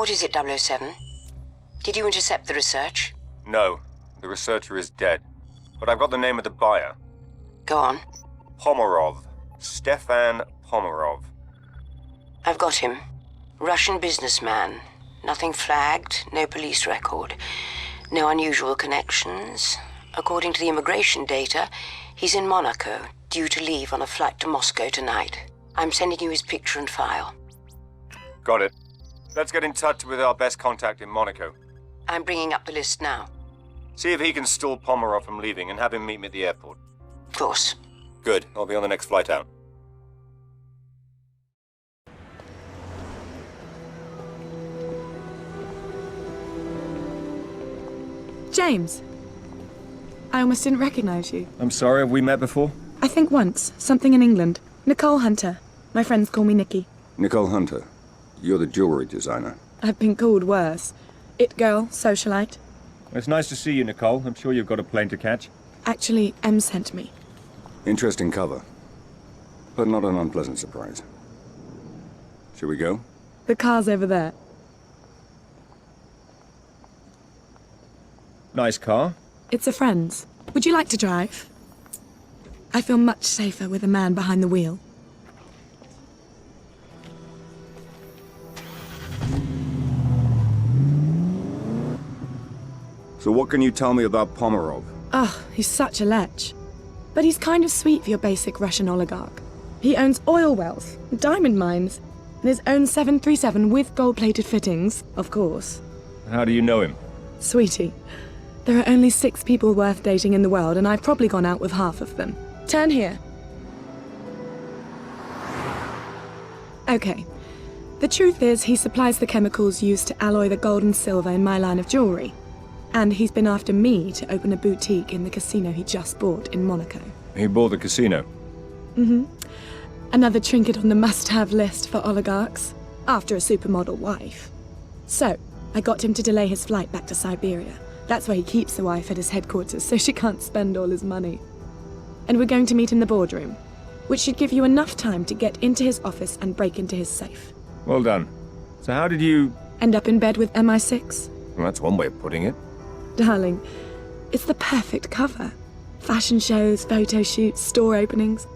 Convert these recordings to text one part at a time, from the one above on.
What is it, 007? Did you intercept the research? No, the researcher is dead. But I've got the name of the buyer. Go on. Pomarov. Stefan Pomarov. I've got him. Russian businessman. Nothing flagged, no police record. No unusual connections. According to the immigration data, he's in Monaco, due to leave on a flight to Moscow tonight. I'm sending you his picture and file. Got it. Let's get in touch with our best contact in Monaco. I'm bringing up the list now. See if he can stall Pomarov from leaving and have him meet me at the airport. Of course. Good. I'll be on the next flight out. James. I almost didn't recognize you. I'm sorry, have we met before? I think once. Something in England. Nicole Hunter. My friends call me Nikki. Nicole Hunter. You're the jewelry designer. I've been called worse. It girl, socialite. It's nice to see you, Nicole. I'm sure you've got a plane to catch. Actually, Em sent me. Interesting cover. But not an unpleasant surprise. Shall we go? The car's over there. Nice car. It's a friend's. Would you like to drive? I feel much safer with a man behind the wheel. So what can you tell me about Pomarov? Oh, he's such a lech. But he's kind of sweet for your basic Russian oligarch. He owns oil wells, diamond mines, and his own 737 with gold-plated fittings, of course. How do you know him? Sweetie, there are only 6 people worth dating in the world, and I've probably gone out with half of them. Turn here. Okay. The truth is, he supplies the chemicals used to alloy the gold and silver in my line of jewelry. And he's been after me to open a boutique in the casino he just bought in Monaco. He bought the casino. Mm-hmm. Another trinket on the must-have list for oligarchs, after a supermodel wife. So, I got him to delay his flight back to Siberia. That's where he keeps the wife at his headquarters, so she can't spend all his money. And we're going to meet in the boardroom, which should give you enough time to get into his office and break into his safe. Well done. So how did you... End up in bed with MI6? Well, that's one way of putting it. Darling, it's the perfect cover. Fashion shows, photo shoots, store openings.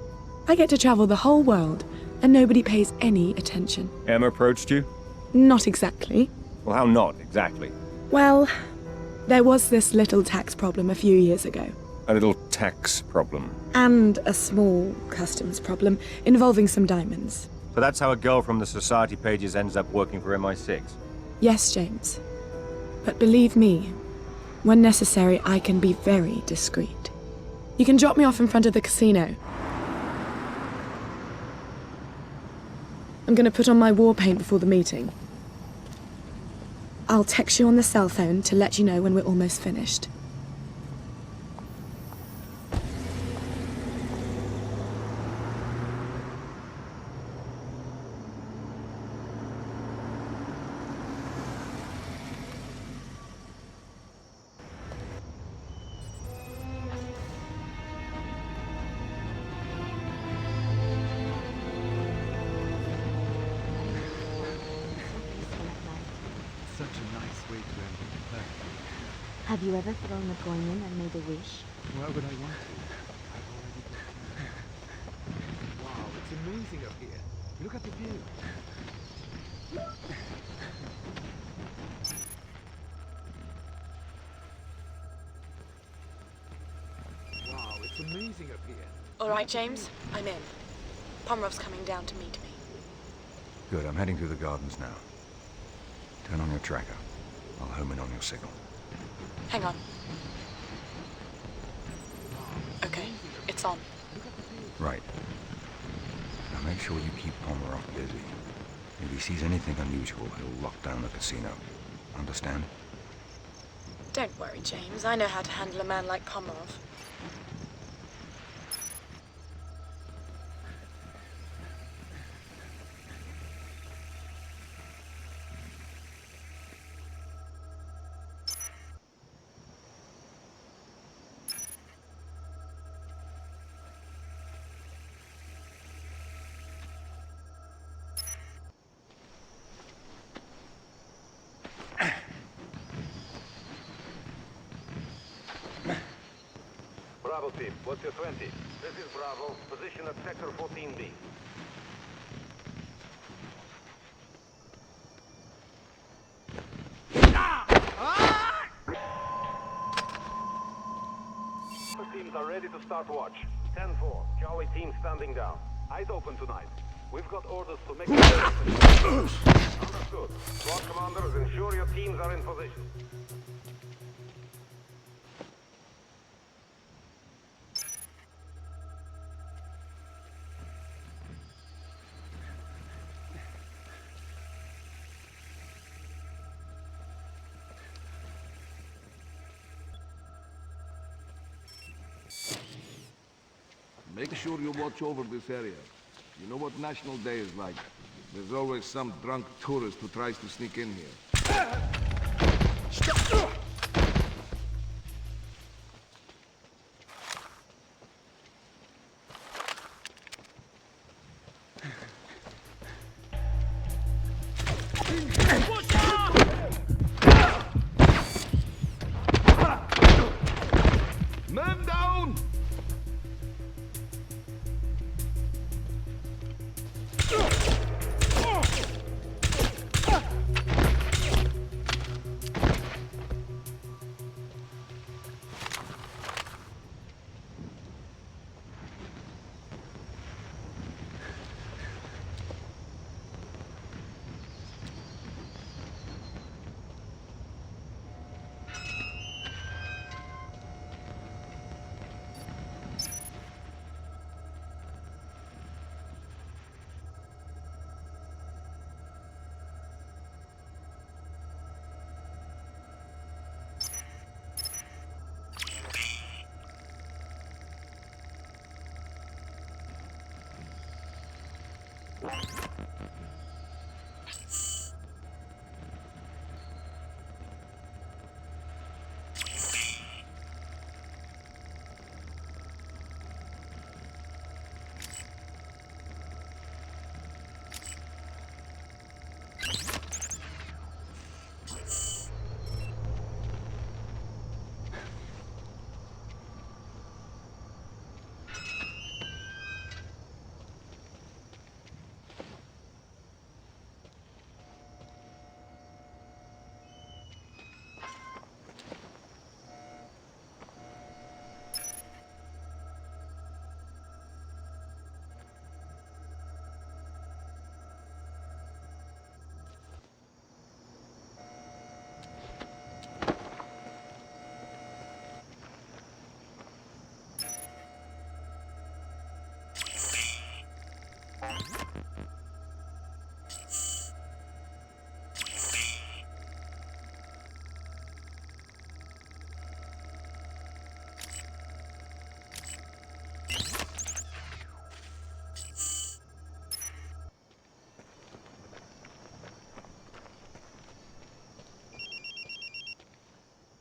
I get to travel the whole world, and nobody pays any attention. Emma approached you? Not exactly. Well, how not exactly? Well, there was this little tax problem a few years ago. A little tax problem. And a small customs problem involving some diamonds. So that's how a girl from the society pages ends up working for MI6? Yes, James. But believe me, when necessary, I can be very discreet. You can drop me off in front of the casino. I'm gonna put on my war paint before the meeting. I'll text you on the cell phone to let you know when we're almost finished. Such a nice way to end the play. Have you ever thrown a coin in and made a wish? Why would I want to? I've already got... Wow, it's amazing up here. Look at the view. Wow, it's amazing up here. All right, James, I'm in. Pomarov's coming down to meet me. Good, I'm heading through the gardens now. Turn on your tracker. I'll home in on your signal. Hang on. Okay, it's on. Right. Now make sure you keep Pomarov busy. If he sees anything unusual, he'll lock down the casino. Understand? Don't worry, James. I know how to handle a man like Pomarov. Bravo team, what's your 20? This is Bravo, position at sector 14B. Teams are ready to start watch. 10-4, Charlie team standing down. Eyes open tonight. We've got orders to make Understood. Squad commanders, ensure your teams are in position. Make sure you watch over this area. You know what National Day is like. There's always some drunk tourist who tries to sneak in here. Men down!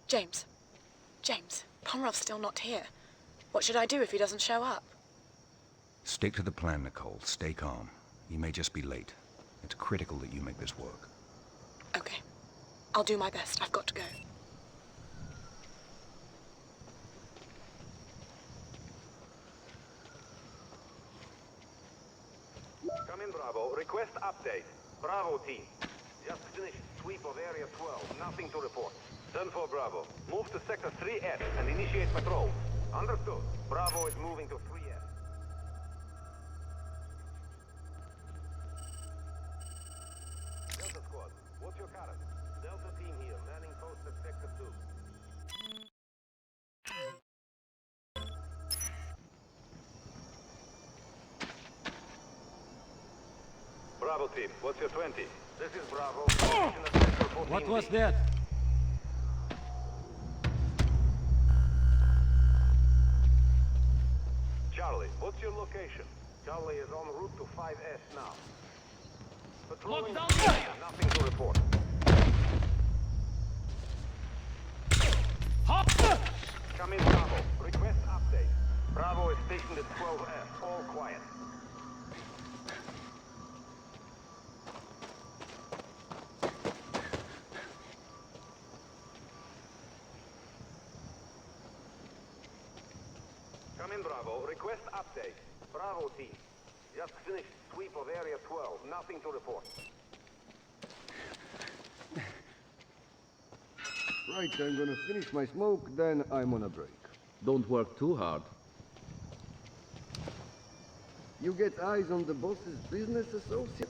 James. James, Pomerov's still not here. What should I do if he doesn't show up? Stick to the plan, Nicole. Stay calm. He may just be late. It's critical that you make this work. Okay. I'll do my best. I've got to go. Come in, Bravo. Request update. Bravo team. Just finished sweep of Area 12. Nothing to report. 10-4 Bravo. Move to Sector 3S and initiate patrol. Understood. Bravo is moving to 3S. Delta Squad, what's your current? Delta team here, manning post at Sector 2. Bravo team, what's your 20? This is Bravo. What was that? Charlie, what's your location? Charlie is en route to 5S now. Patrolling Lock down there! Nothing to report. Hop! Come in, Bravo. Request update. Bravo is stationed at 12S. All quiet. Come in, Bravo. Request update. Bravo team. Just finished sweep of Area 12. Nothing to report. Right, I'm gonna finish my smoke, then I'm on a break. Don't work too hard. You get eyes on the boss's business associate?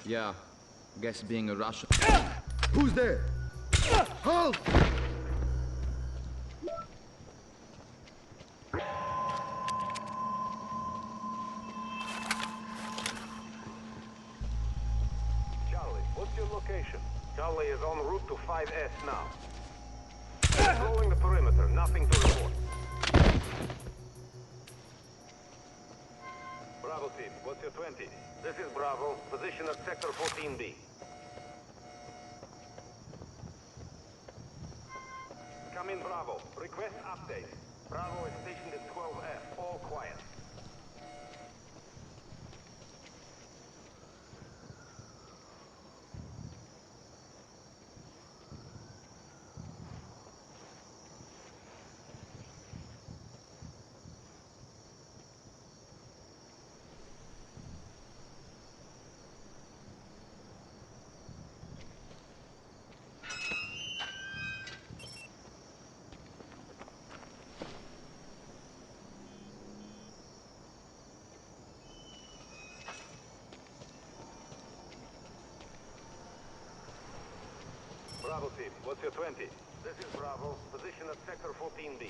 Yeah. Guess being a Russian. Who's there? Halt! Charlie, what's your location? Charlie is en route to 5S now. Controlling the perimeter. Nothing to report. Bravo team, what's your 20? This is Bravo. Position at Sector 14B. Come in, Bravo. Request update. Bravo is stationed at 12F. All quiet. Bravo team, what's your 20? This is Bravo. Position at Sector 14B.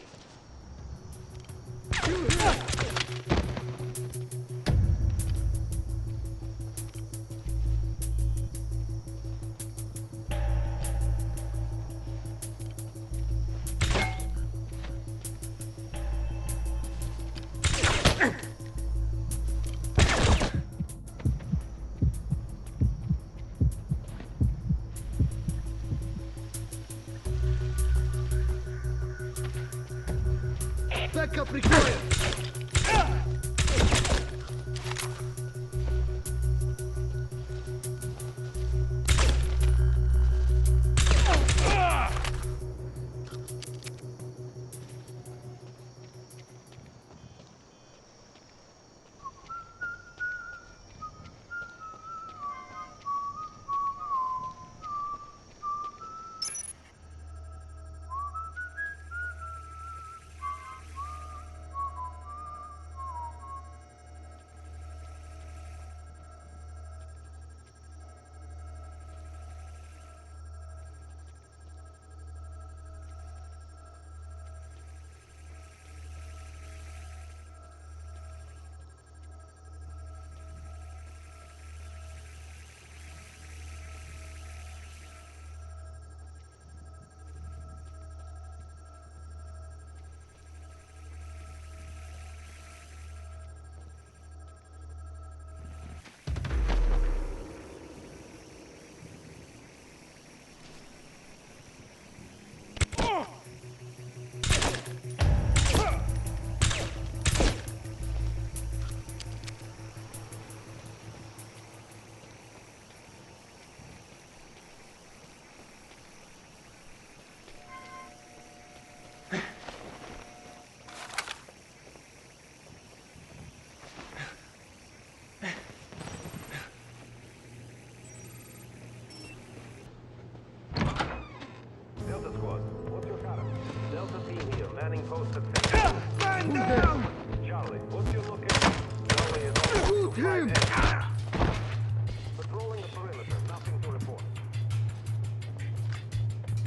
Backup required! Delta squad, what's your status? Delta team here, manning post at Sector. Man down! Charlie, what's your location? Charlie is on route to 5S. Patrolling the perimeter. Nothing to report.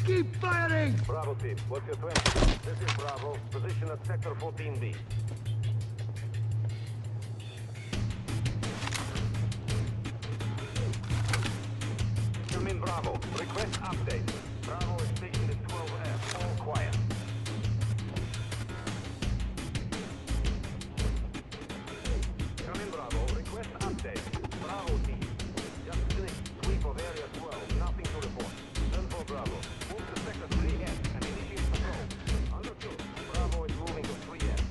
Keep firing! Bravo team, what's your 20? This is Bravo. Position at Sector 14B. Come in, Bravo. Request update. Bravo is stationed at 12F. All quiet. Come in, Bravo. Request update. Bravo team. Just finished sweep of Area 12. Nothing to report. Turn for Bravo. Move to Sector 3F and initiate patrol. Understood. Bravo is moving to 3F.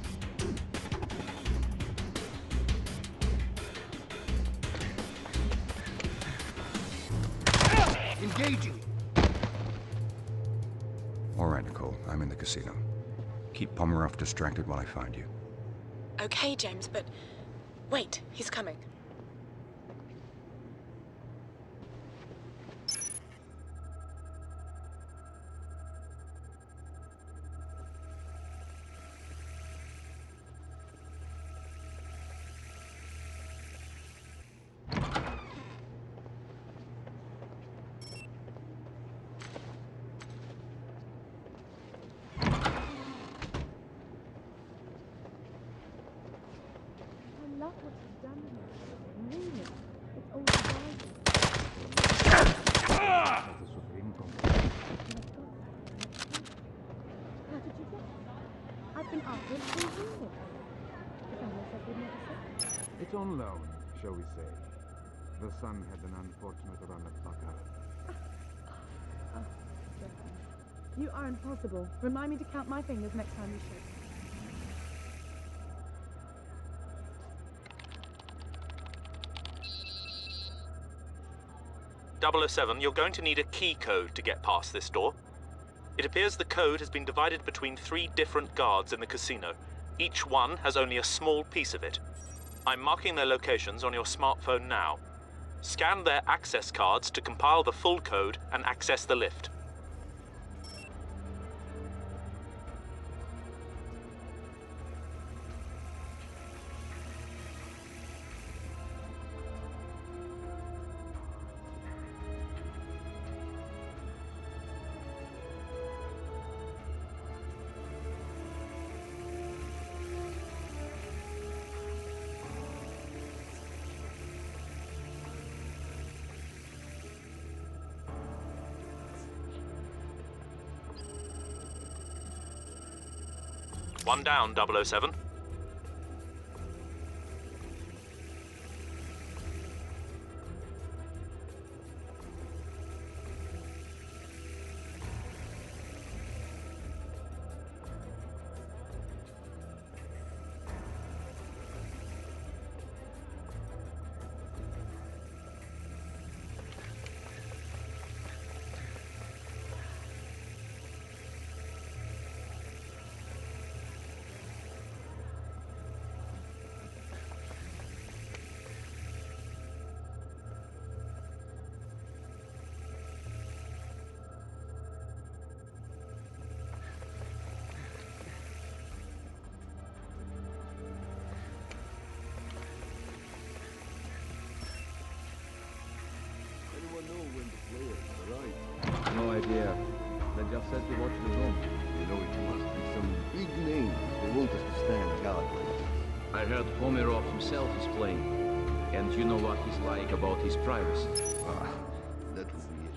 Engaging! All right, Nicole. I'm in the casino. Keep Pomeroff distracted while I find you. Okay, James, but... Wait, he's coming. It's on loan, shall we say. The son had an unfortunate run at baccarat. You are impossible. Remind me to count my fingers next time you shake. 007, you're going to need a key code to get past this door. It appears the code has been divided between 3 different guards in the casino. Each one has only a small piece of it. I'm marking their locations on your smartphone now. Scan their access cards to compile the full code and access the lift. One down, 007. No idea. They just said to watch the room. You know, it must be some big name they want us to stand guard with. I heard Pomerov himself is playing. And you know what he's like about his privacy. Ah, that would be it.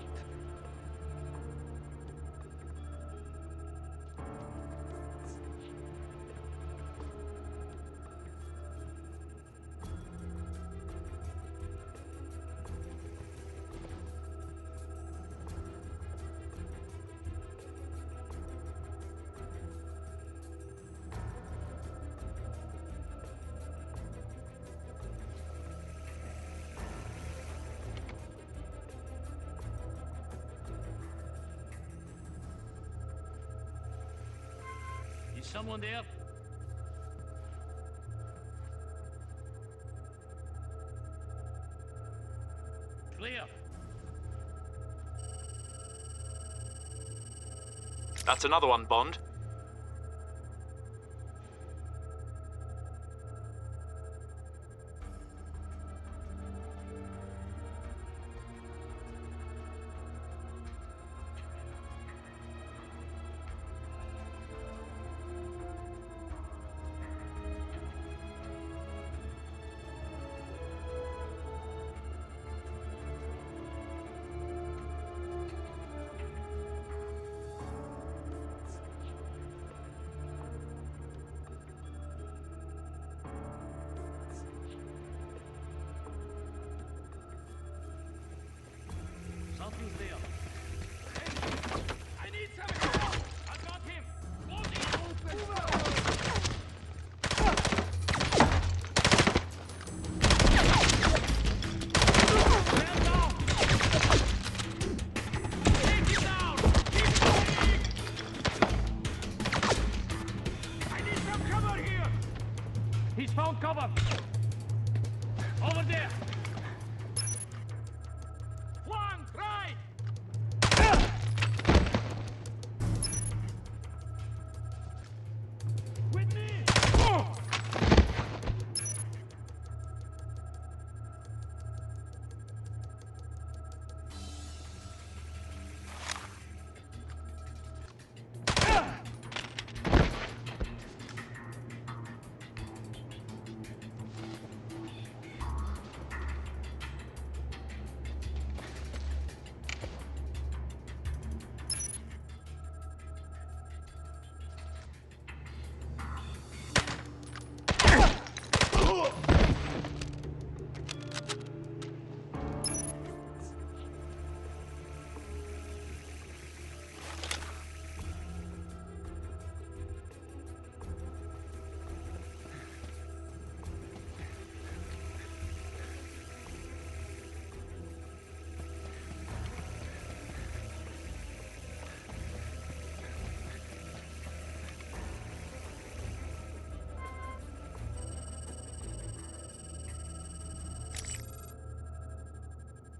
Is someone there? Clear. That's another one, Bond.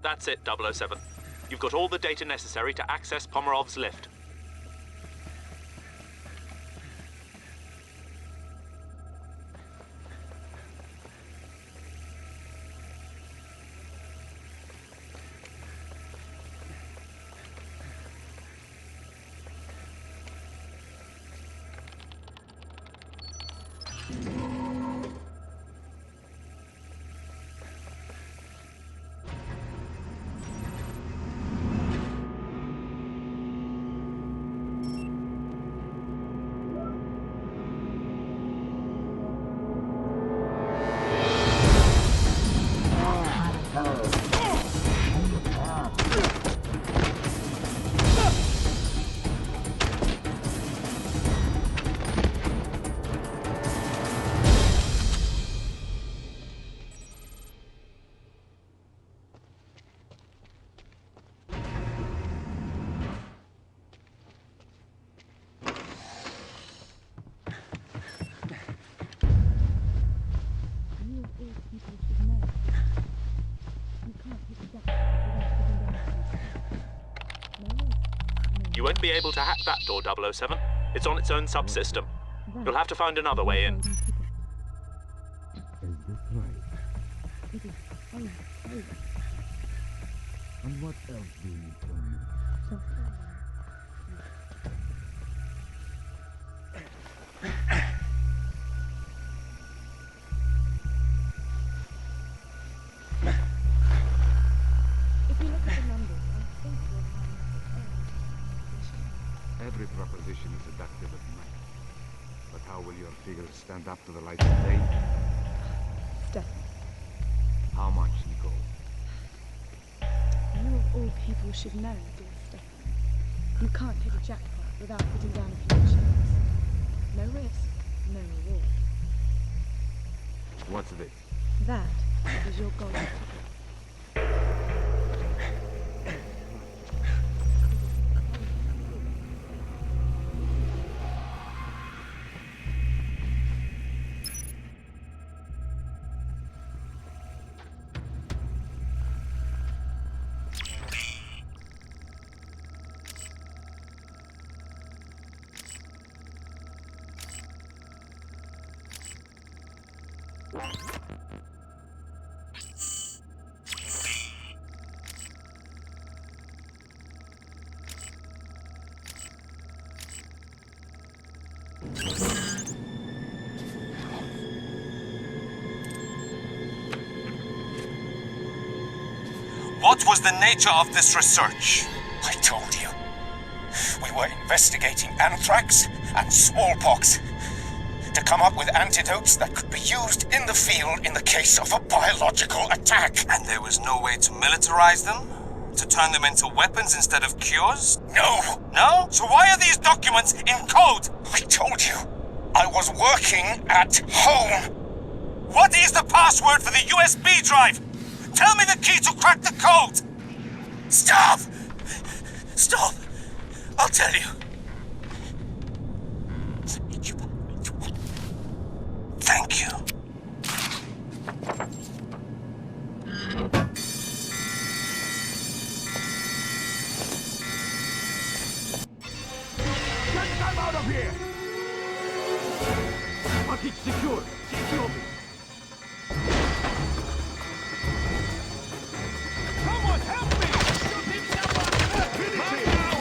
That's it, 007. You've got all the data necessary to access Pomerov's lift. You won't be able to hack that door, 007. It's on its own subsystem. You'll have to find another way in. Is this right? It is. Oh, oh. And what else do you need from me? So if you look at the numbers, I think you'll find Every proposition is seductive at night. But how will your figures stand up to the light of day? Stefan, How much, Nicole? you of all people should know, dear Stefan. You can't hit a jackpot without putting down a few chips. No risk, no reward. What's this? That is your golden ticket. What was the nature of this research? I told you. We were investigating anthrax and smallpox to come up with antidotes that could be used in the field in the case of a biological attack. And there was no way to militarize them? To turn them into weapons instead of cures? No. No? So why are these documents in code? I told you. I was working at home. What is the password for the USB drive? Tell me the key to crack the code! Stop! Stop! I'll tell you. Thank you. Get them out of here! Package secure. Secure me. Someone help me! Shoot him, someone! Finish him!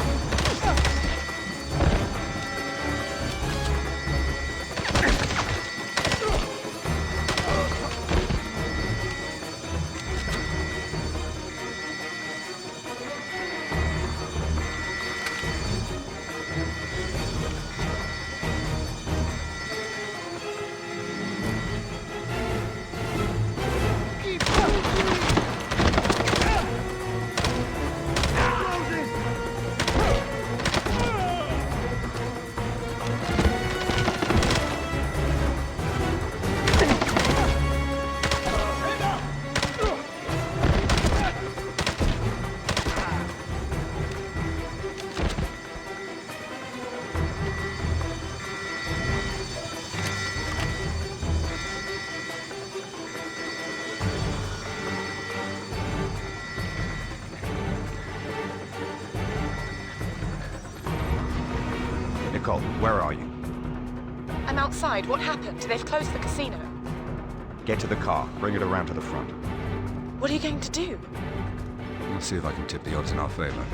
Nicole, where are you? I'm outside. What happened? They've closed the casino. Get to the car. Bring it around to the front. What are you going to do? Let's see if I can tip the odds in our favor.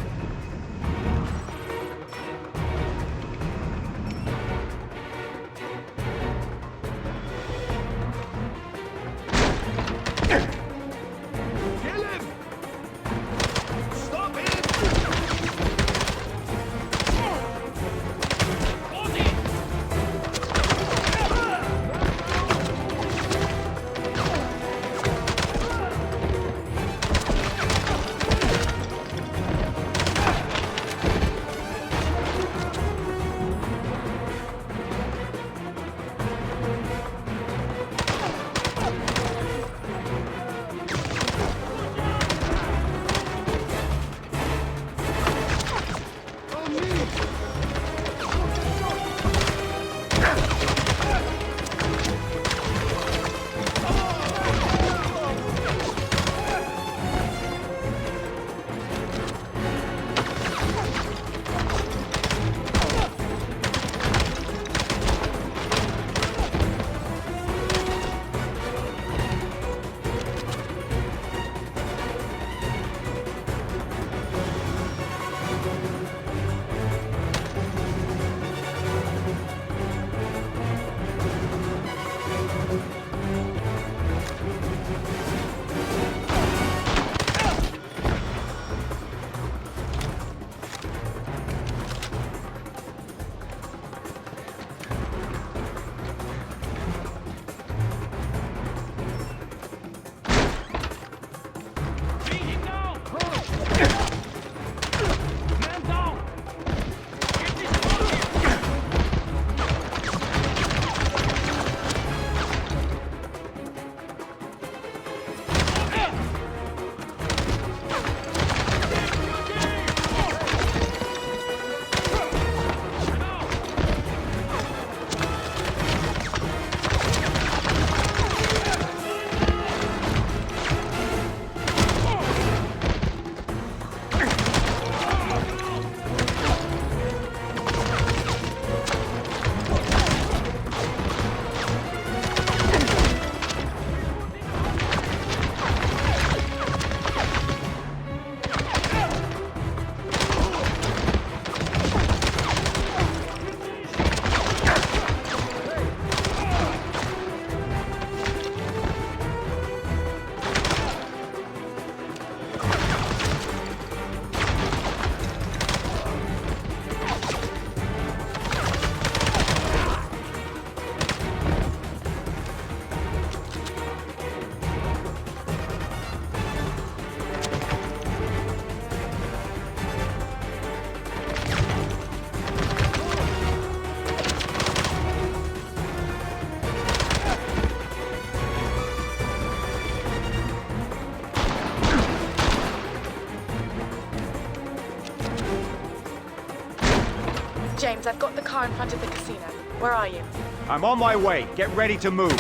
James, I've got the car in front of the casino. Where are you? I'm on my way. Get ready to move.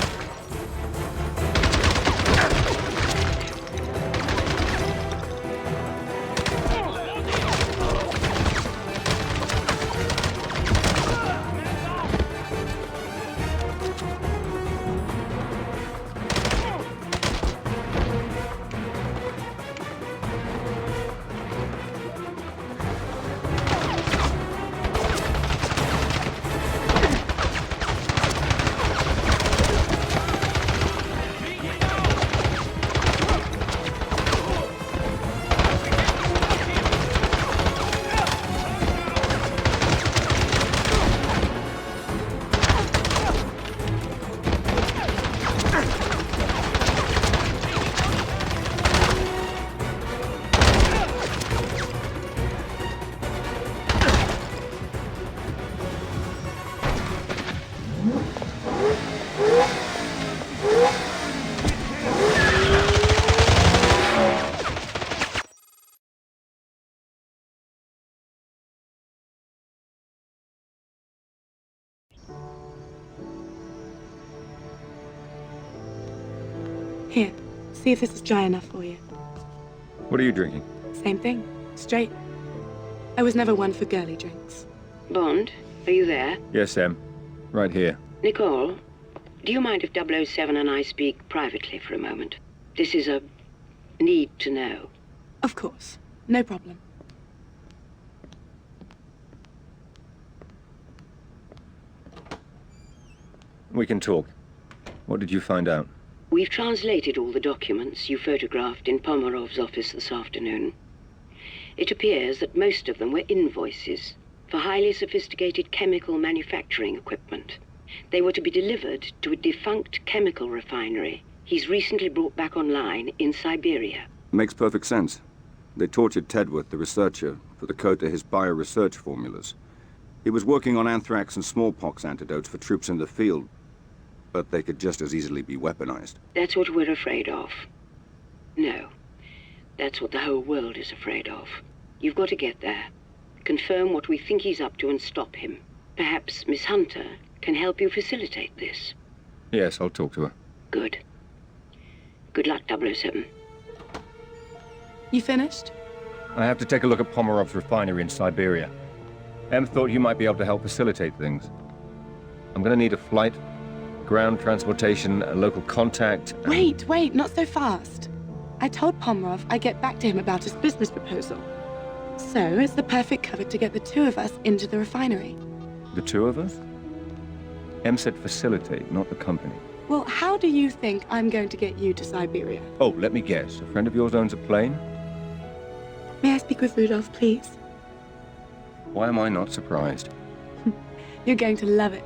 Here, see if this is dry enough for you. What are you drinking? Same thing, straight. I was never one for girly drinks. Bond, Are you there? Yes, Em. Right here. Nicole, do you mind if 007 and I speak privately for a moment? This is a need to know. Of course. No problem. We can talk. What did you find out? We've translated all the documents you photographed in Pomerov's office this afternoon. It appears that most of them were invoices for highly sophisticated chemical manufacturing equipment. They were to be delivered to a defunct chemical refinery he's recently brought back online in Siberia. Makes perfect sense. They tortured Tedworth, the researcher, for the code to his bioresearch formulas. He was working on anthrax and smallpox antidotes for troops in the field, but they could just as easily be weaponized. That's what we're afraid of. No. That's what the whole world is afraid of. You've got to get there. Confirm what we think he's up to and stop him. Perhaps Miss Hunter can help you facilitate this. Yes, I'll talk to her. Good. Good luck, 007. You finished? I have to take a look at Pomerov's refinery in Siberia. Em thought you might be able to help facilitate things. I'm gonna need a flight, ground transportation, a local contact, and... Wait, not so fast. I told Pomerov I'd get back to him about his business proposal. So, it's the perfect cover to get the two of us into the refinery. The two of us? Em said facilitate, not the company. Well, how do you think I'm going to get you to Siberia? Oh, let me guess. A friend of yours owns a plane? May I speak with Rudolph, please? Why am I not surprised? You're going to love it.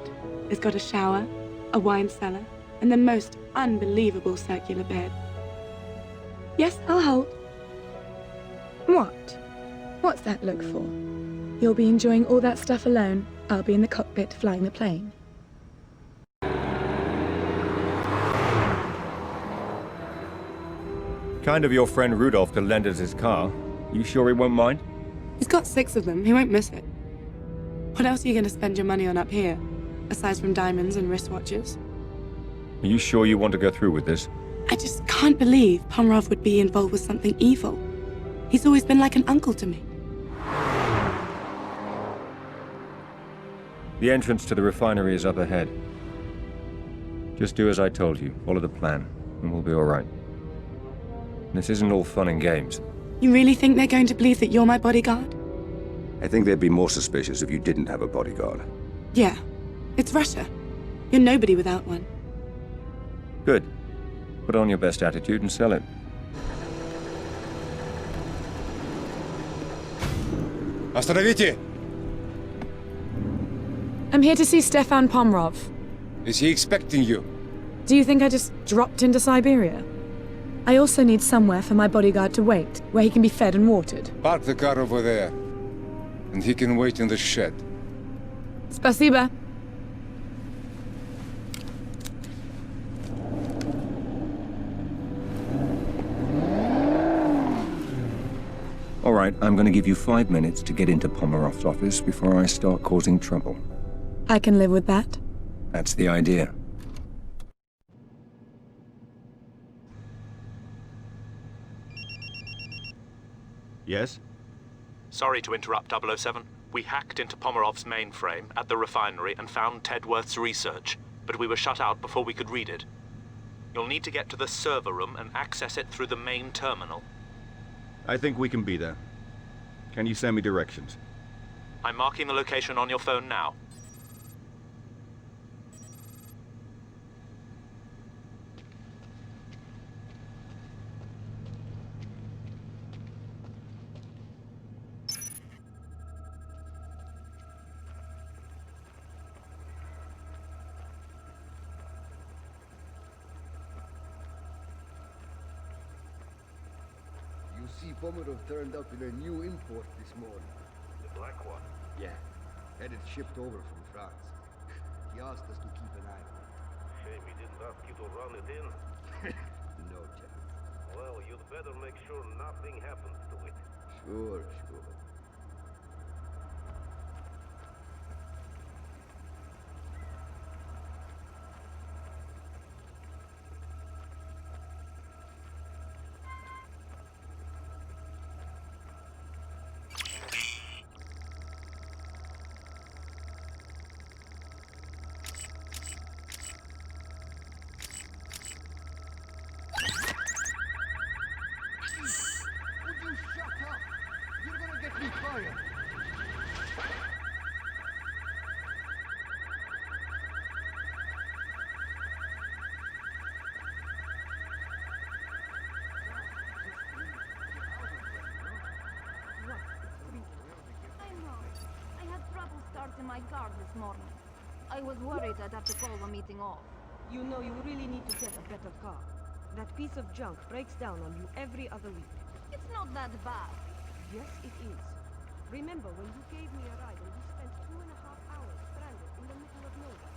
It's got a shower, a wine cellar, and the most unbelievable circular bed. Yes, I'll hold. What? What's that look for? You'll be enjoying all that stuff alone. I'll be in the cockpit flying the plane. Kind of your friend Rudolph to lend us his car. You sure he won't mind? He's got 6 of them. He won't miss it. What else are you going to spend your money on up here, aside from diamonds and wristwatches? Are you sure you want to go through with this? I just can't believe Pomerov would be involved with something evil. He's always been like an uncle to me. The entrance to the refinery is up ahead. Just do as I told you. Follow the plan, and we'll be all right. This isn't all fun and games. You really think they're going to believe that you're my bodyguard? I think they'd be more suspicious if you didn't have a bodyguard. Yeah. It's Russia. You're nobody without one. Good. Put on your best attitude and sell it. Остановите! I'm here to see Stefan Pomerov. Is he expecting you? Do you think I just dropped into Siberia? I also need somewhere for my bodyguard to wait, where he can be fed and watered. Park the car over there, and he can wait in the shed. Spasiba. All right, I'm going to give you 5 minutes to get into Pomerov's office before I start causing trouble. I can live with that. That's the idea. Yes? Sorry to interrupt, 007. We hacked into Pomerov's mainframe at the refinery and found Tedworth's research, but we were shut out before we could read it. You'll need to get to the server room and access it through the main terminal. I think we can be there. Can you send me directions? I'm marking the location on your phone now. You see, Pomerov turned up in a new import this morning. The black one? Yeah. Had it shipped over from France. He asked us to keep an eye on it. Shame he didn't ask you to run it in. No chance. Well, you'd better make sure nothing happens to it. Sure. fire! My guard this morning. I was worried I'd have to call the meeting off. You know, you really need to get a better car. That piece of junk breaks down on you every other week. It's not that bad. Yes, it is. Remember when you gave me a ride and we spent 2.5 hours stranded in the middle of nowhere?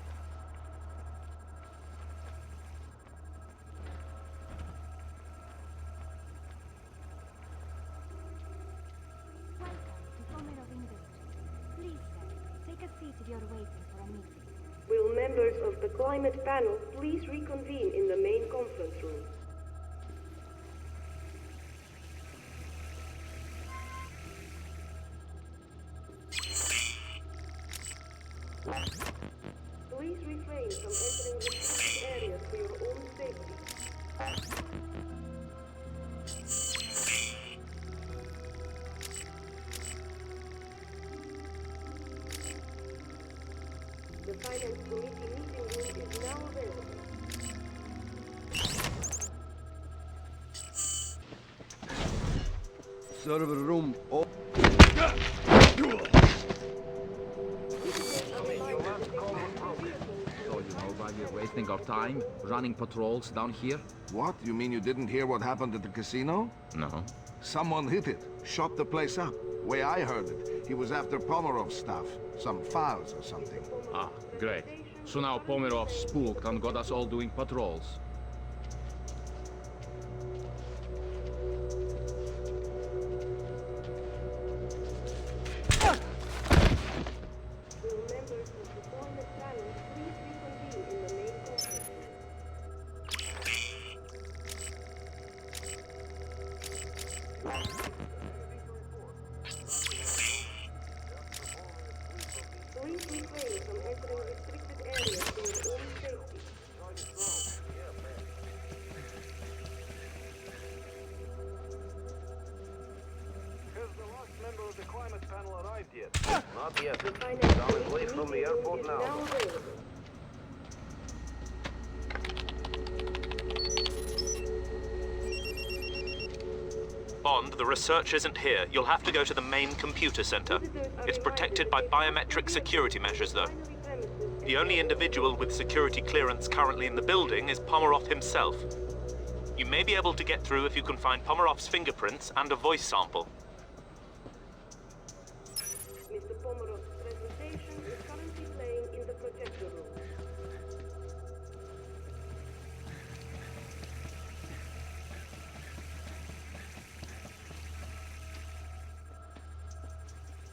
Welcome to Pomerov Industries. Please, sir, take a seat if you're waiting for a meeting. Will members of the climate panel please reconvene in the main conference room? Please refrain from entering restricted areas for your own safety. The Finance Committee meeting room is now available. Server room. Oh. So you know why we're wasting our time running patrols down here? What? You mean you didn't hear what happened at the casino? No. Someone hit it, shot the place up. Way I heard it, he was after Pomerov's stuff. Some files or something. Ah, great. So now Pomerov spooked and got us all doing patrols. Please refrain from entering restricted areas for your own safety. Has the last member of the climate panel arrived yet? Not yet. He's on his way from the airport now. Bond, the research isn't here. You'll have to go to the main computer center. It's protected by biometric security measures, though. The only individual with security clearance currently in the building is Pomerov himself. You may be able to get through if you can find Pomerov's fingerprints and a voice sample. Mr. Pomerov's presentation is currently playing in the projector room.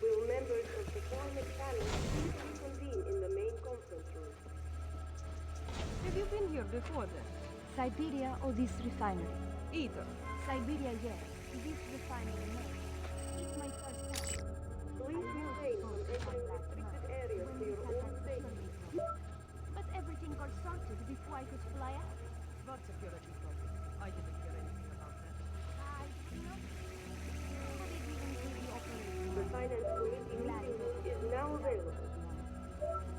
Will members of the climate panel please reconvene in the main conference room? Have you been here before then? Siberia or this refinery? Either. Siberia, yes. This refinery, no. It's my first time. Please refrain from entering restricted areas for your own safety. But everything got sorted before I could fly out. What security problem? I didn't hear anything about that. I did not. But it didn't do the operation. The Finance Committee meeting room is now available.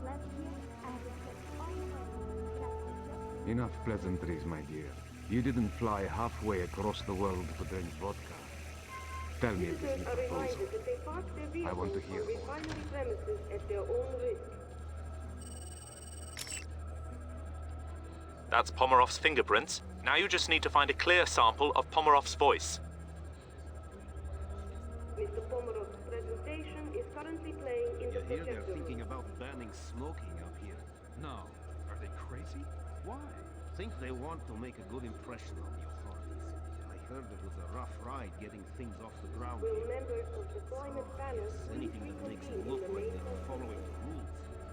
Last year, I had to check all the way. Enough pleasantries, my dear. You didn't fly halfway across the world to drink vodka. Tell me this Visitors are proposal. reminded that they park their vehicles I want to hear on more. refinery premises at their own risk. That's Pomerov's fingerprints. Now you just need to find a clear sample of Pomerov's voice. Mr. Pomerov's presentation is currently playing in the You hear they're projector room. thinking about banning smoking out here. No. Are they crazy? Why? Think they want to make a good impression on the authorities. I heard it was a rough ride getting things off the ground Will here. members of the climate panel please Anything that makes reconvene it in look the like main they're conference following room? the rules.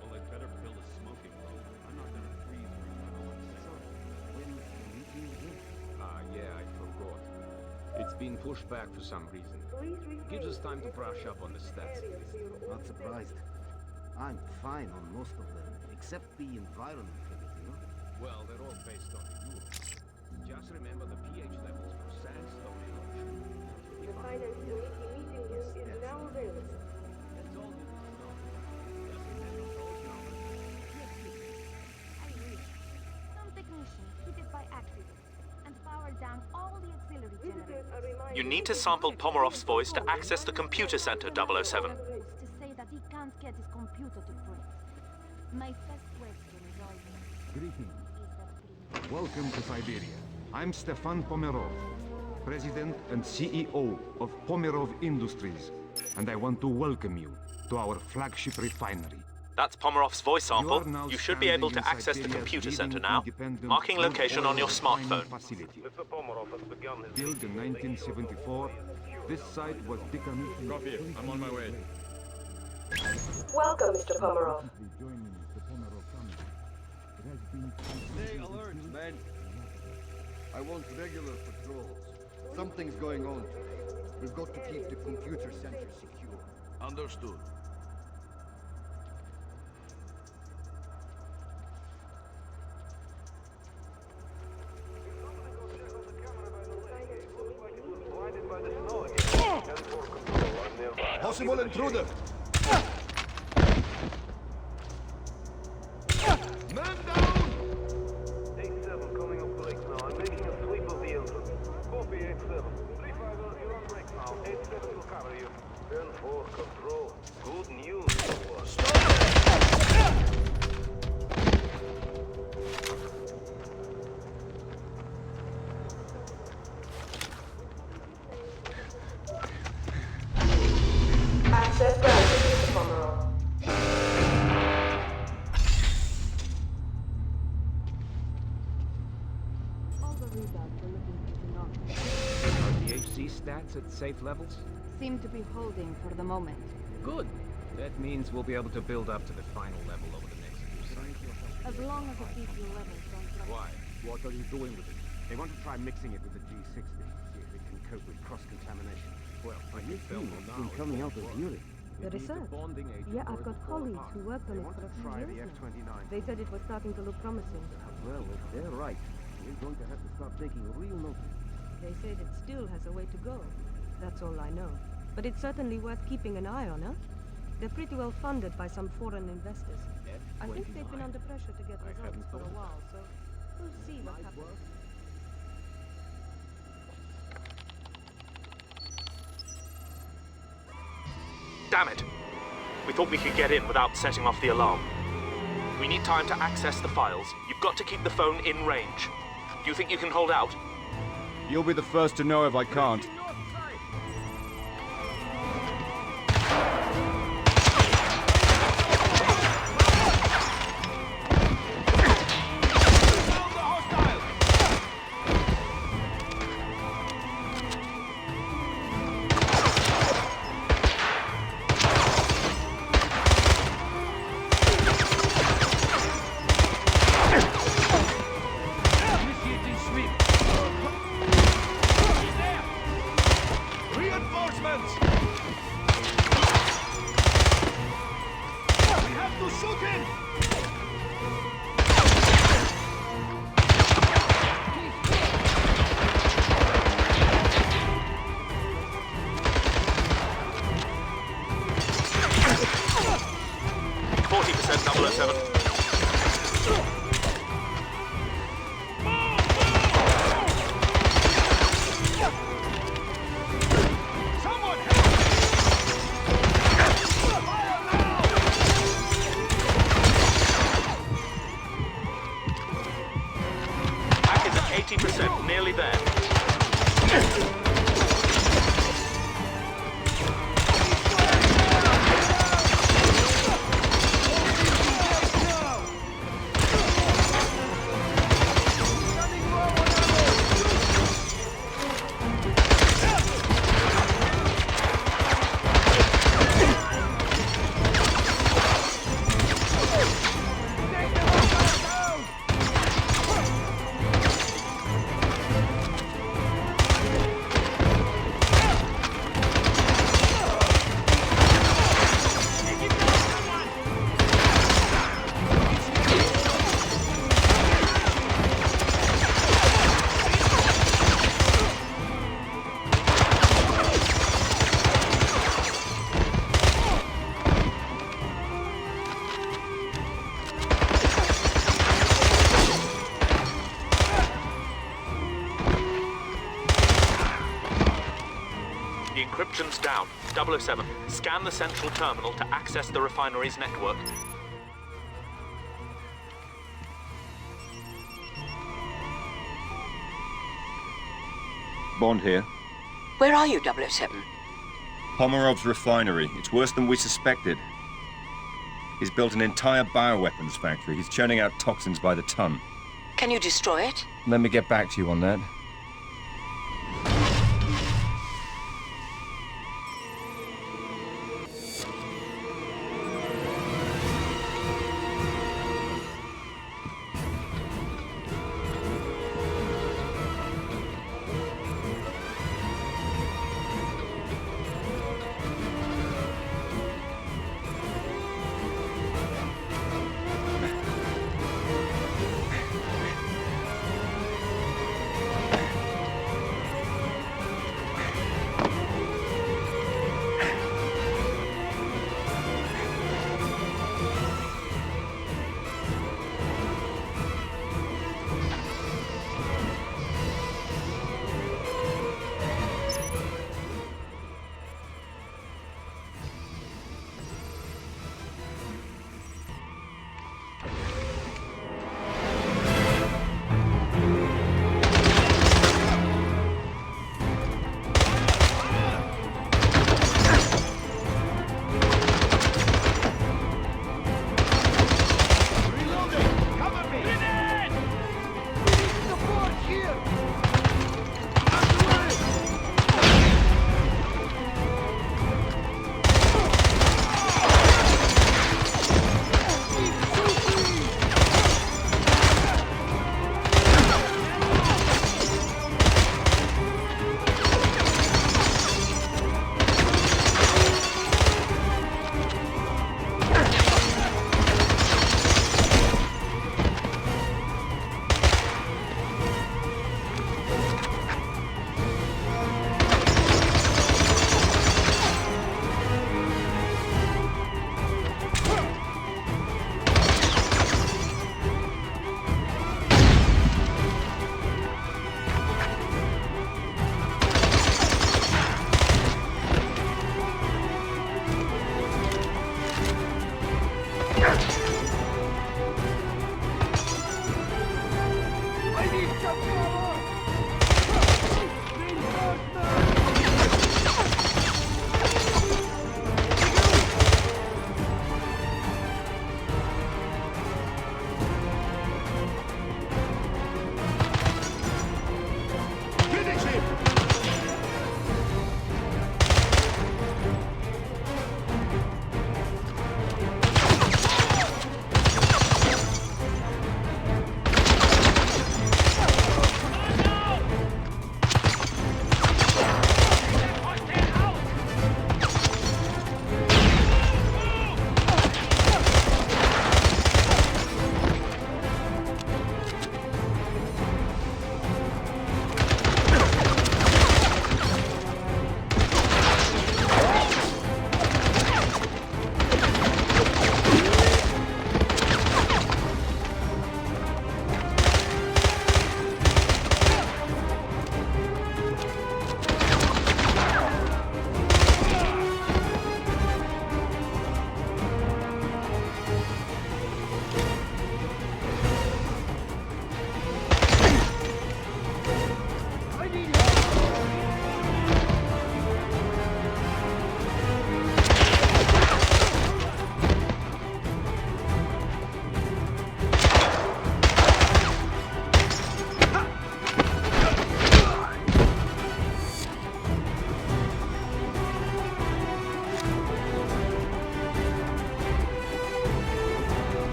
Well, they'd better build a smoking room. I'm not gonna freeze myself. When's the meeting again? Yeah, I forgot. It's been pushed back for some reason. Please refrain Gives us time to from brush up on the stats. areas for your own Not surprised. I'm fine on most of them, except the environment limit, you know? Well, they're all based on the rules. Just remember the pH levels for sandstone erosion. The Finance Committee meeting room is now available. Visitors are reminded You need to sample Pomerov's voice to access the computer center, 007. To say that he can't get his computer to print. My first question is always, Greetings. Welcome to Siberia. I'm Stefan Pomerov, President and CEO of Pomerov Industries, and I want to welcome you to our flagship refinery. That's Pomerov's voice sample. You should be able to access the computer center now. Marking location on your smartphone. Facility. Built in 1974, this site was decommissioned. Copy. I'm on my way. Welcome, Mr. Pomerov. Stay alert, men. I want regular patrols. Something's going on today. We've got to keep the computer center secure. Understood. Possible intruder! Man down! 8-7 coming up break now. I'm making a sweep of the entrance. Copy 8-7. 3-5, you're on break now. 8-7 will cover you. 10-4, control. Good news. Access granted, Mr. Pomerov. All the readouts are looking pretty normal. Are the HC stats at safe levels? seem to be holding for the moment. Good. That means we'll be able to build up to the final level over the next few cycles. As long as it keeps your levels don't drop. Why? What are you doing with it? They want to try mixing it with the G60, see if it can cope with cross-contamination. Well, I can tell them now. been coming out of Europe. The It needs a research? bonding agent Yeah, for I've it got to fall colleagues apart. who worked on They it want for a to few try the years now. F-29. They said it was starting to look promising. Well, if they're right, we're going to have to start taking real notice. They say it still has a way to go. That's all I know. But it's certainly worth keeping an eye on, huh? They're pretty well funded by some foreign investors. I think they've been under pressure to get results for a while, so we'll see what happens. Damn it! We thought we could get in without setting off the alarm. We need time to access the files. You've got to keep the phone in range. Do you think you can hold out? You'll be the first to know if I can't. Initiating sweep. Reinforcements! We have to shoot him! %, 007. Someone Package at 80%, nearly there. Down. 007. Scan the central terminal to access the refinery's network. Bond here. Where are you, 007? Pomerov's refinery. It's worse than we suspected. He's built an entire bioweapons factory. He's churning out toxins by the ton. Can you destroy it? Let me get back to you on that.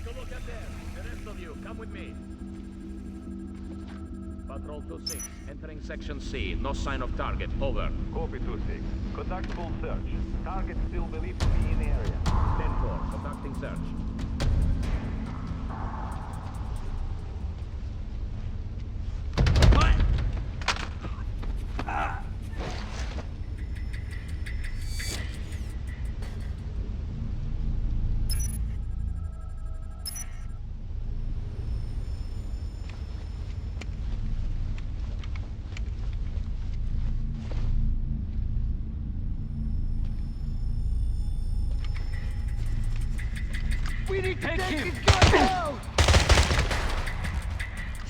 Take a look at there. The rest of you, come with me. Patrol 2-6, entering Section C. No sign of target. Over. Copy 2-6. Conduct full search. Target still believed to be in the area. 10-4, conducting search. We need to Take take him. his gun now!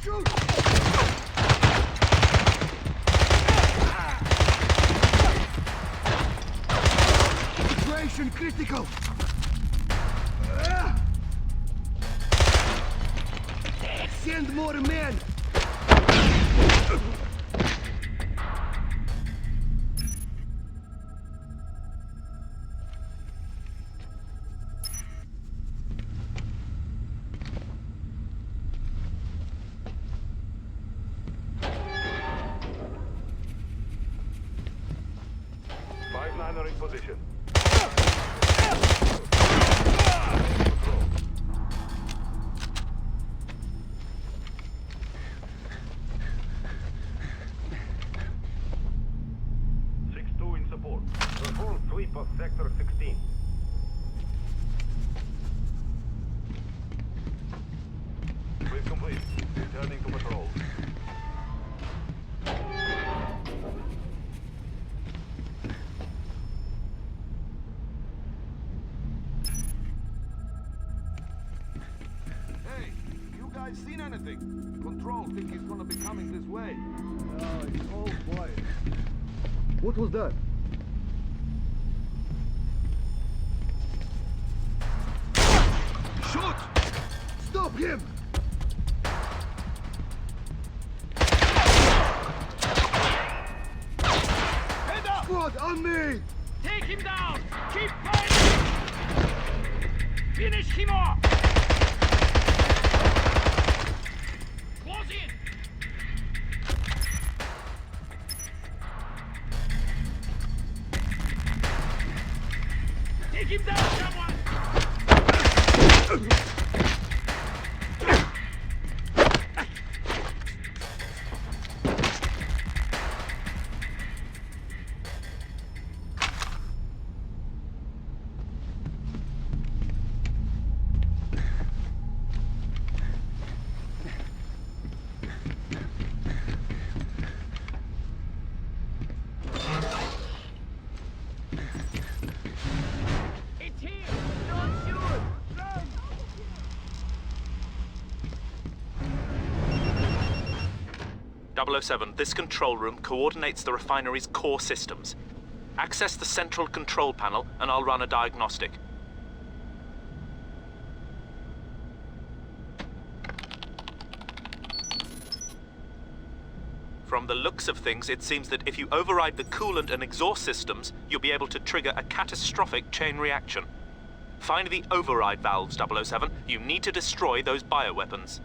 Shoot! Situation critical! Send more men! Five-niner in position. In support. Perform sweep of Sector 16. Sweep complete. Returning to patrol. Hey, you guys seen anything? Control think he's gonna be coming this way. No, it's all quiet. What was that? Shoot! Stop him! Head up! Squad, on me! Take him down! Keep fighting! Finish him off! Close in! Take him down, someone! It's here! Don't shoot! Run! 007, this control room coordinates the refinery's core systems. Access the central control panel and I'll run a diagnostic. From the looks of things, it seems that if you override the coolant and exhaust systems, you'll be able to trigger a catastrophic chain reaction. Find the override valves, 007. You need to destroy those bioweapons.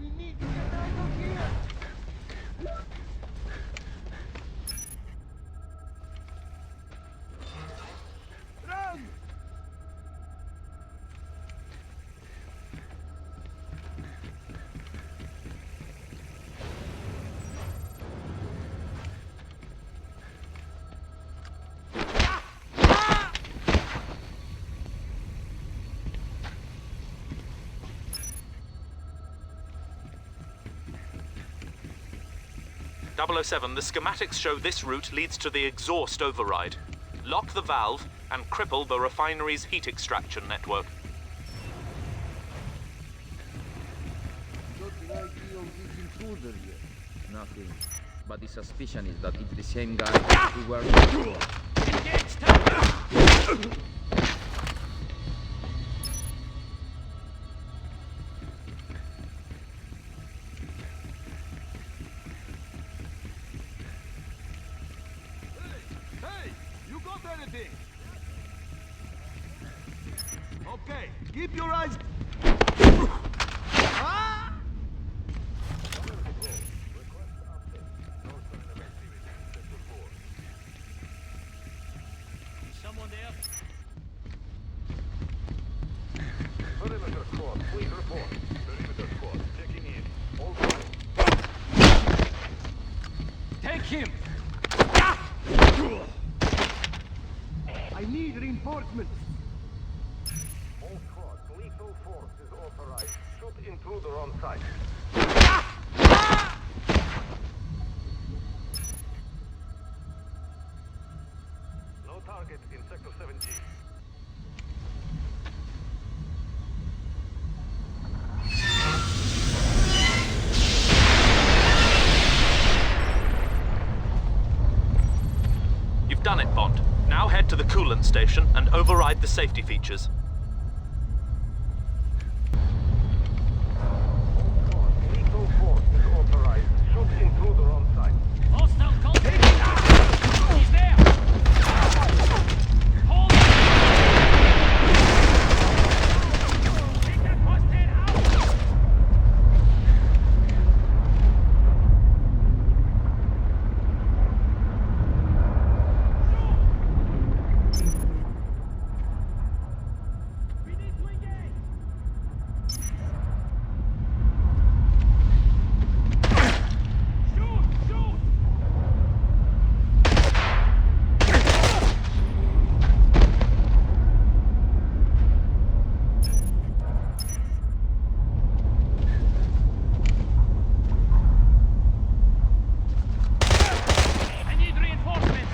We need to get out of here! Run! .007, the schematics show this route leads to the exhaust override. Lock the valve and cripple the refinery's heat extraction network. Got an idea of this intruder yet? Nothing. But the suspicion is that it's the same guy who were... Keep your eyes... Someone there? Perimeter squad, please report. Perimeter squad, checking in. All fine. Take him! I need reinforcements. All squads, lethal force is authorized. Shoot intruder on site. No target in Sector 7G. You've done it, Bond. Now head to the coolant station and override the safety features. Lethal force is authorized. Shoot intruder on site. Hostile contact! He's there! Hold it! Take that hostile out! We need to engage! Shoot! Shoot! I need reinforcements!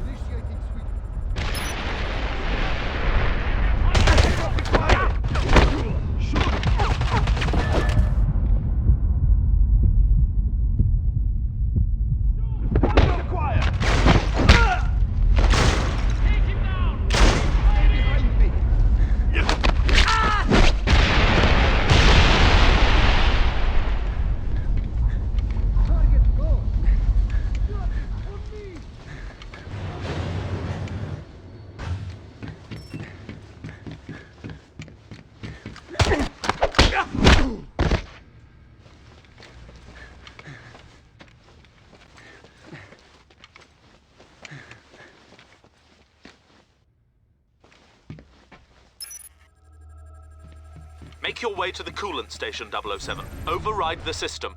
Initiating sweep. Take him down! Behind me. Target go. On me. Make your way to the coolant station, 007. Override the system.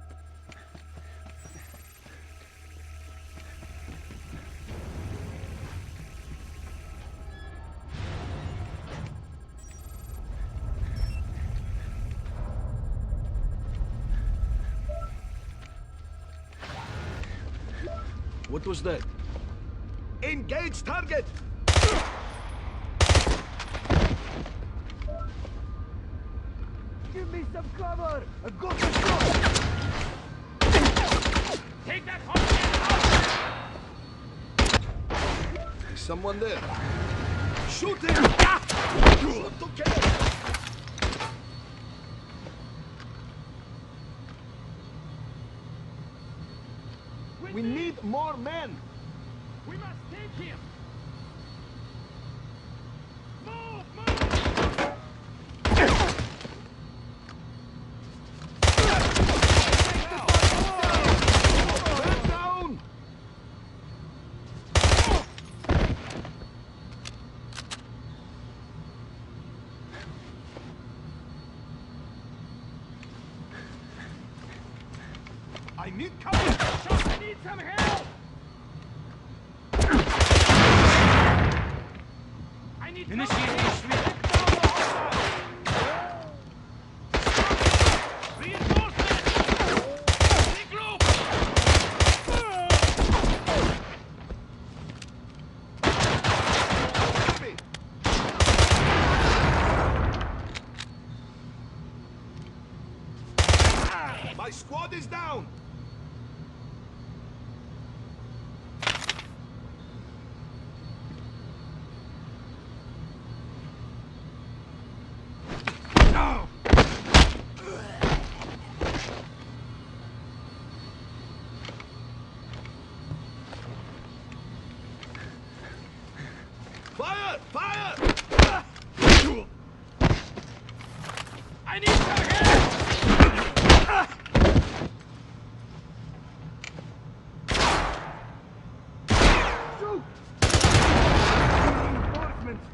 What was that? Engage target! Give me some cover. I've got the shot. Take that hostile out! Is someone there? Shoot him! Shoot to kill! We need more men! We must take him! Move! Move! Man down! I need cover! I need some help! I need Initiating sweep. reinforcements! Regroup! squad is down! Fire! Fire! I need target! Shoot! Reinforcements!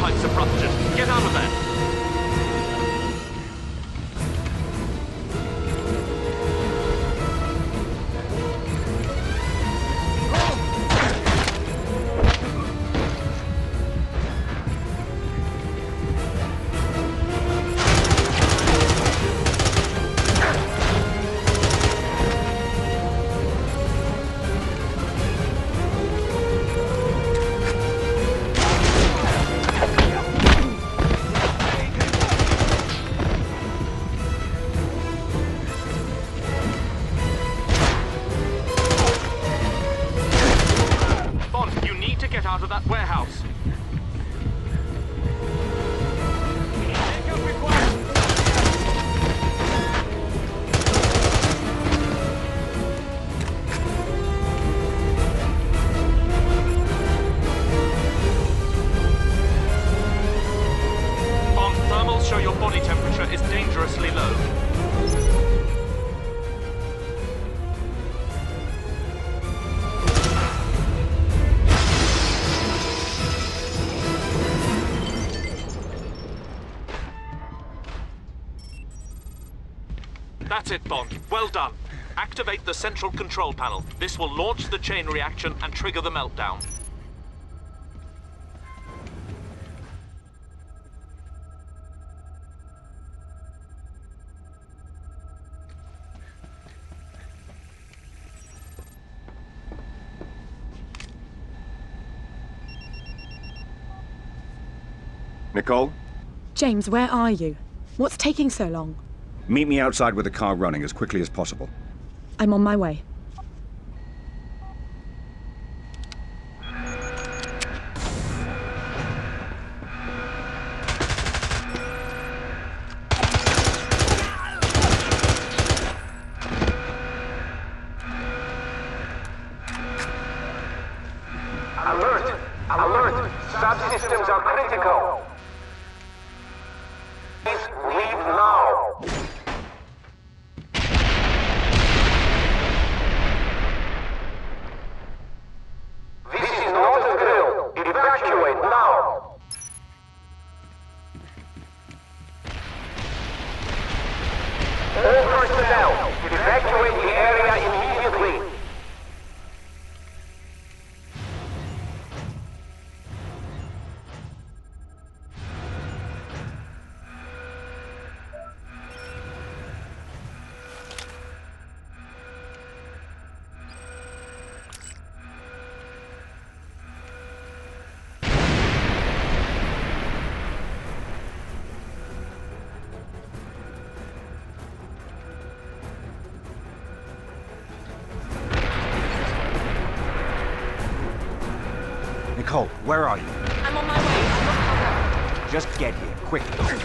pipes are ruptured. Get out of there. That's it, Bond. Well done. Activate the central control panel. This will launch the chain reaction and trigger the meltdown. Nicole? James, where are you? What's taking so long? Meet me outside with the car running as quickly as possible. I'm on my way. Alert! Alert! Subsystems are critical! Please leave now! This is not a drill! Evacuate now! All personnel, evacuate the area immediately! Nicole, where are you? I'm on my way. I've got cover. Just get here, quickly.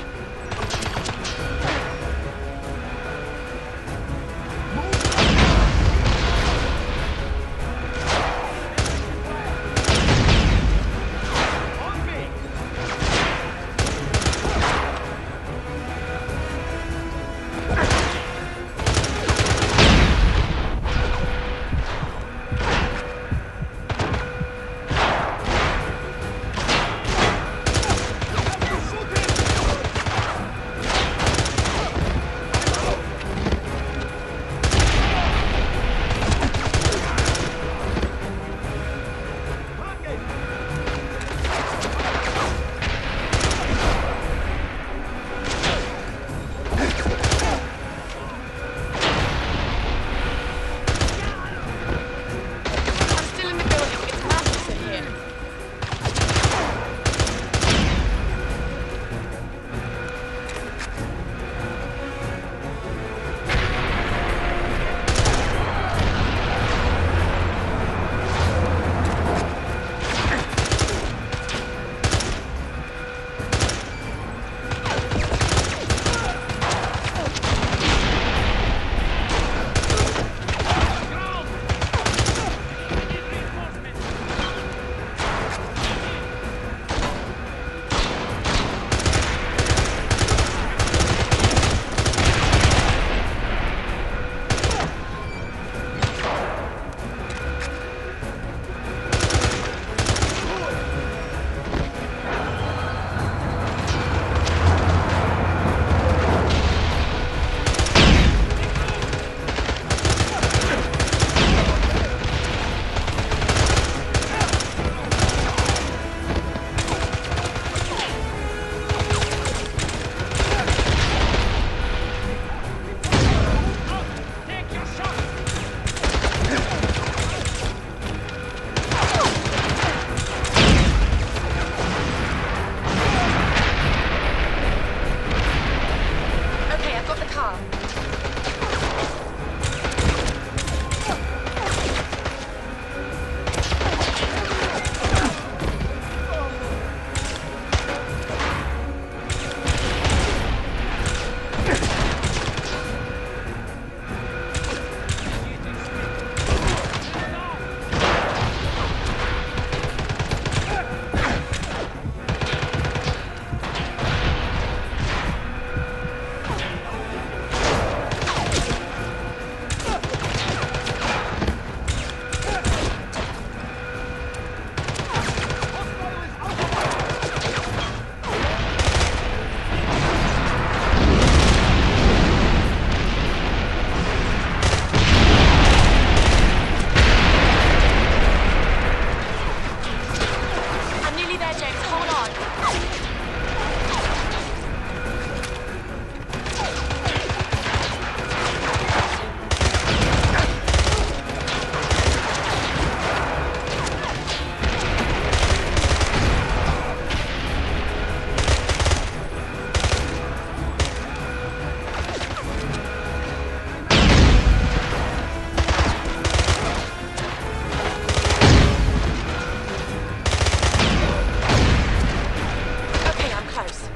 close.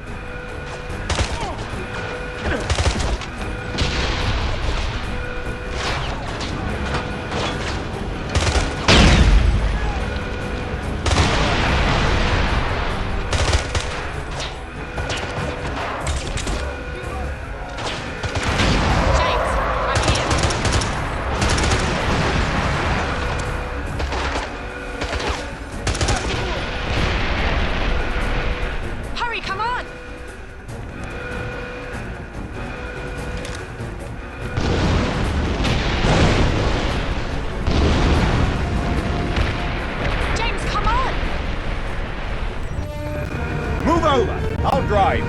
Hurry, come on! James, come on! Move over! I'll drive.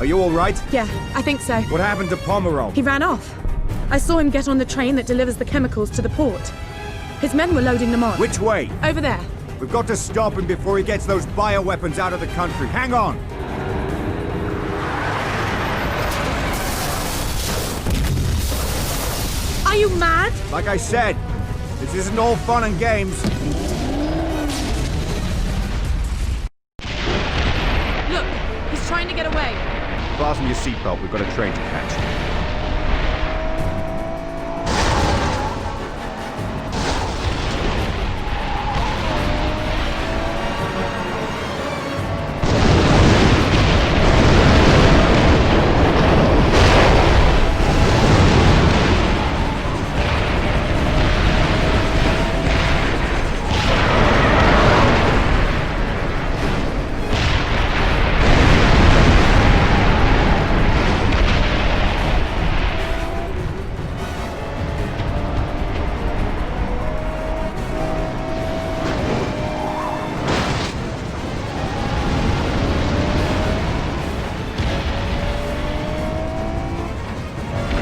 Are you all right? Yeah, I think so. What happened to Pomerov? He ran off. I saw him get on the train that delivers the chemicals to the port. His men were loading them on. Which way? Over there. We've got to stop him before he gets those bioweapons out of the country. Hang on! Are you mad? Like I said, this isn't all fun and games. Look, he's trying to get away. Fasten your seatbelt. We've got a train to catch.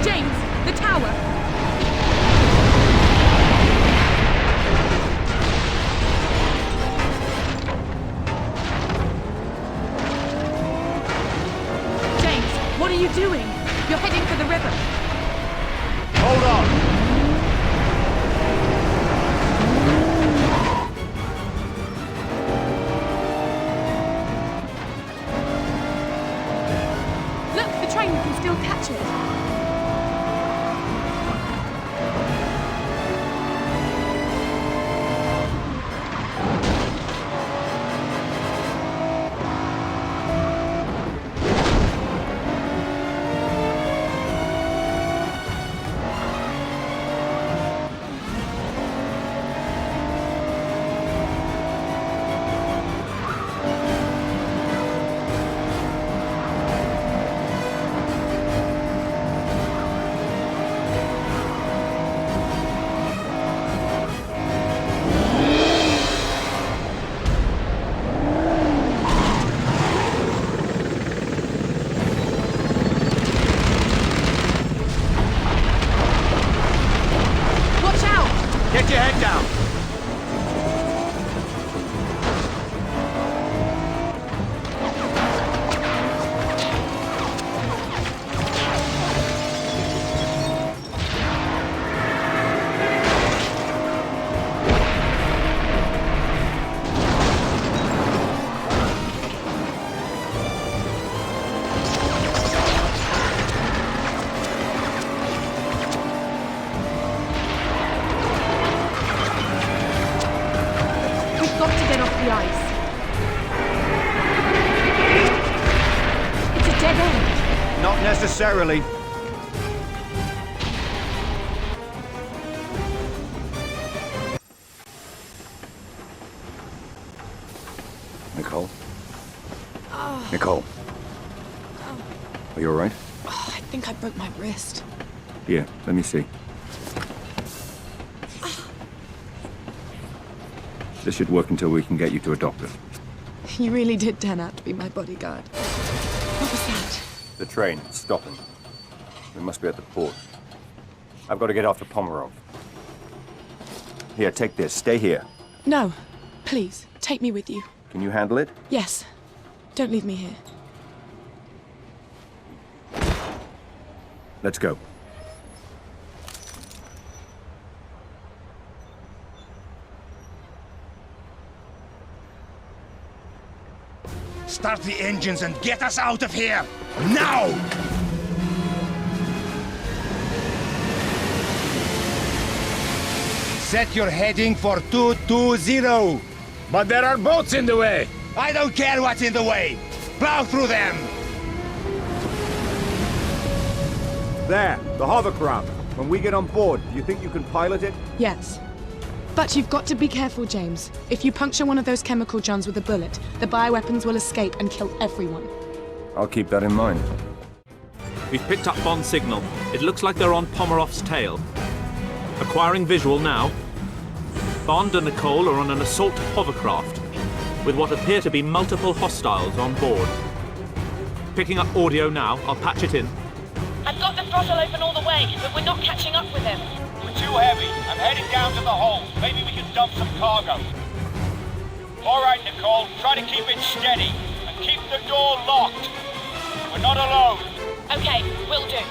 James, the tower! James, what are you doing? You're heading for the river. Hold on! Look, the train, we can still catch it. Get your head down! We've got to get off the ice. It's a dead end. Not necessarily. Nicole? Nicole? Are you all right? Oh, I think I broke my wrist. Here, let me see. This should work until we can get you to a doctor. You really did turn out to be my bodyguard. What was that? The train, it's stopping. We must be at the port. I've got to get off to Pomerov. Here, take this. Stay here. No, please, take me with you. Can you handle it? Yes. Don't leave me here. Let's go. Start the engines and get us out of here! Now! Set your heading for 220. But there are boats in the way. I don't care what's in the way. Plow through them. There, the hovercraft. When we get on board, do you think you can pilot it? Yes. But you've got to be careful, James. If you puncture one of those chemical johns with a bullet, the bioweapons will escape and kill everyone. I'll keep that in mind. We've picked up Bond's signal. It looks like they're on Pomerov's tail. Acquiring visual now. Bond and Nicole are on an assault hovercraft, with what appear to be multiple hostiles on board. Picking up audio now. I'll patch it in. I've got the throttle open all the way, but we're not catching up with him. We're too heavy. I'm heading down to the hold. Maybe we can dump some cargo. All right, Nicole. Try to keep it steady. And keep the door locked. We're not alone. Okay, will do.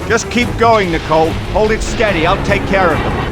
Just keep going, Nicole. Hold it steady. I'll take care of them.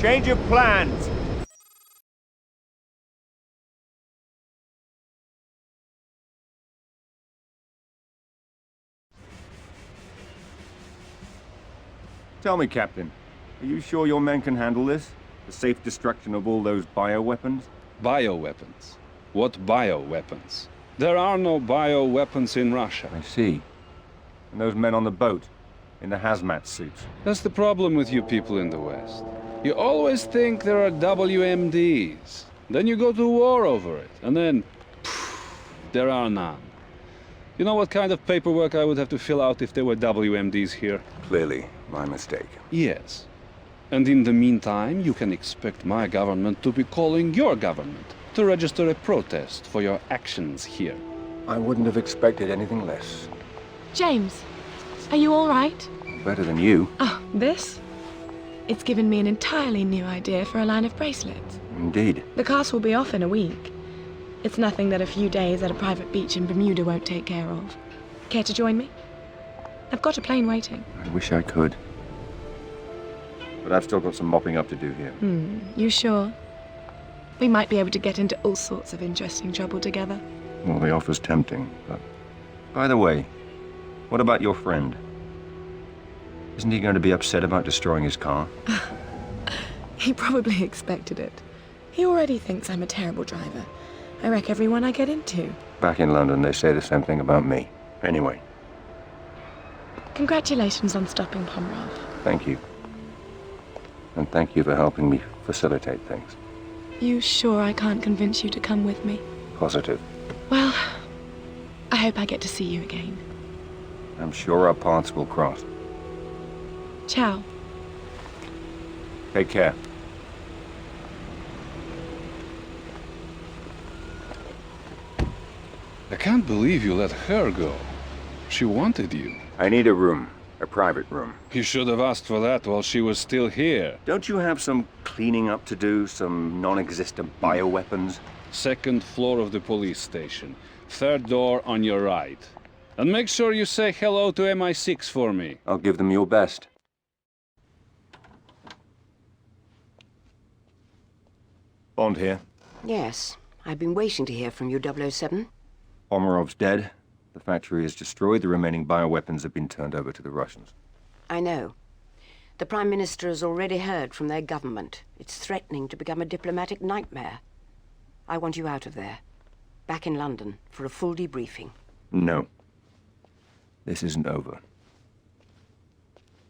Change of plans! Tell me, Captain, are you sure your men can handle this? The safe destruction of all those bioweapons? Bioweapons? What bioweapons? There are no bioweapons in Russia. I see. And those men on the boat, in the hazmat suits? That's the problem with you people in the West. You always think there are WMDs. Then you go to war over it, and then, there are none. You know what kind of paperwork I would have to fill out if there were WMDs here? Clearly, my mistake. Yes. And in the meantime, you can expect my government to be calling your government to register a protest for your actions here. I wouldn't have expected anything less. James, are you all right? Better than you. Oh, this? It's given me an entirely new idea for a line of bracelets. Indeed. The cast will be off in a week. It's nothing that a few days at a private beach in Bermuda won't take care of. Care to join me? I've got a plane waiting. I wish I could. But I've still got some mopping up to do here. You sure? We might be able to get into all sorts of interesting trouble together. Well, the offer's tempting, but... By the way, what about your friend? Isn't he going to be upset about destroying his car? He probably expected it. He already thinks I'm a terrible driver. I wreck everyone I get into. Back in London, they say the same thing about me. Anyway. Congratulations on stopping Pomerov. Thank you. And thank you for helping me facilitate things. You sure I can't convince you to come with me? Positive. Well, I hope I get to see you again. I'm sure our paths will cross. Ciao. Take care. I can't believe you let her go. She wanted you. I need a room. A private room. You should have asked for that while she was still here. Don't you have some cleaning up to do? Some non-existent bioweapons? Second floor of the police station. Third door on your right. And make sure you say hello to MI6 for me. I'll give them your best. Bond here. Yes, I've been waiting to hear from you, 007. Pomerov's dead. The factory is destroyed. The remaining bioweapons have been turned over to the Russians. I know. The Prime Minister has already heard from their government. It's threatening to become a diplomatic nightmare. I want you out of there. Back in London for a full debriefing. No. This isn't over.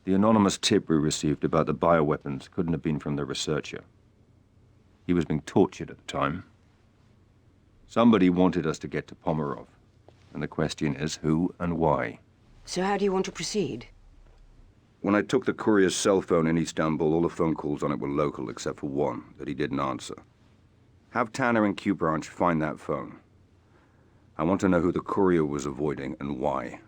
The anonymous tip we received about the bioweapons couldn't have been from the researcher. He was being tortured at the time. Somebody wanted us to get to Pomerov. And the question is, who and why? So how do you want to proceed? When I took the courier's cell phone in Istanbul, all the phone calls on it were local, except for one that he didn't answer. Have Tanner and Q Branch find that phone. I want to know who the courier was avoiding and why.